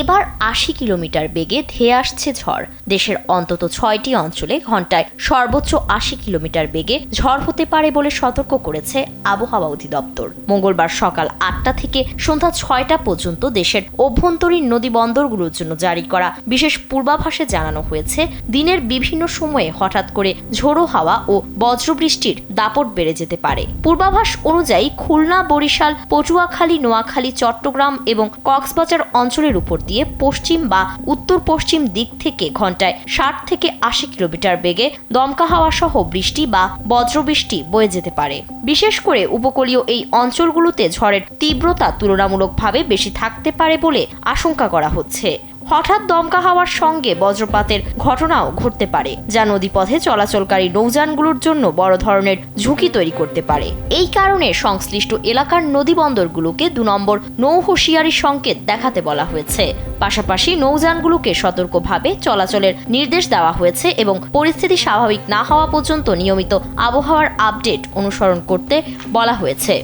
এবার ৮০ কিলোমিটার বেগে ধেয়ে আসছে ঝড়। দেশের অন্তত ৬টি অঞ্চলে ঘন্টায় সর্বোচ্চ ৮০ কিলোমিটার বেগে ঝড় হতে পারে বলে সতর্ক করেছে আবহাওয়া অধিদপ্তর। মঙ্গলবার সকাল ৮টা থেকে সন্ধ্যা ৬টা পর্যন্ত দেশের অভ্যন্তরীণ নদী বন্দরগুলোর জন্য জারি করা বিশেষ পূর্বাভাসে জানানো হয়েছে, দিনের বিভিন্ন সময়ে হঠাৎ করে ঝোড়ো হাওয়া ও বজ্রবৃষ্টির দাপট বেড়ে যেতে পারে। পূর্বাভাস অনুযায়ী খুলনা, বরিশাল, পটুয়াখালী, নোয়াখালী, চট্টগ্রাম এবং কক্সবাজার অঞ্চলের উপর দিয়ে পশ্চিম বা উত্তর পশ্চিম দিক থেকে ঘন্টায় ৬০ থেকে ৮০ কিলোমিটার বেগে দমকা হাওয়া সহ বৃষ্টি বা বজ্রবৃষ্টি বয়ে যেতে পারে। বিশেষ করে উপকূলীয় এই অঞ্চলগুলোতে ঝড়ের তীব্রতা তুলনামূলকভাবে বেশি থাকতে পারে বলে আশঙ্কা করা হচ্ছে। হঠাৎ দমকা হাওয়ার সঙ্গে বজ্রপাতের ঘটনাও ঘটতে পারে, যা নদীপথে চলাচলকারী নৌযানগুলোর জন্য বড় ধরনের ঝুঁকি তৈরি করতে পারে। এই কারণে সংশ্লিষ্ট এলাকার নদী বন্দরগুলোকে ২ নম্বর নৌ হুঁশিয়ারি সংকেত দেখাতে বলা হয়েছে। পাশাপাশি নৌযানগুলোকে সতর্কভাবে চলাচলের নির্দেশ দেওয়া হয়েছে এবং পরিস্থিতি স্বাভাবিক না হওয়া পর্যন্ত নিয়মিত আবহাওয়ার আপডেট অনুসরণ করতে বলা হয়েছে।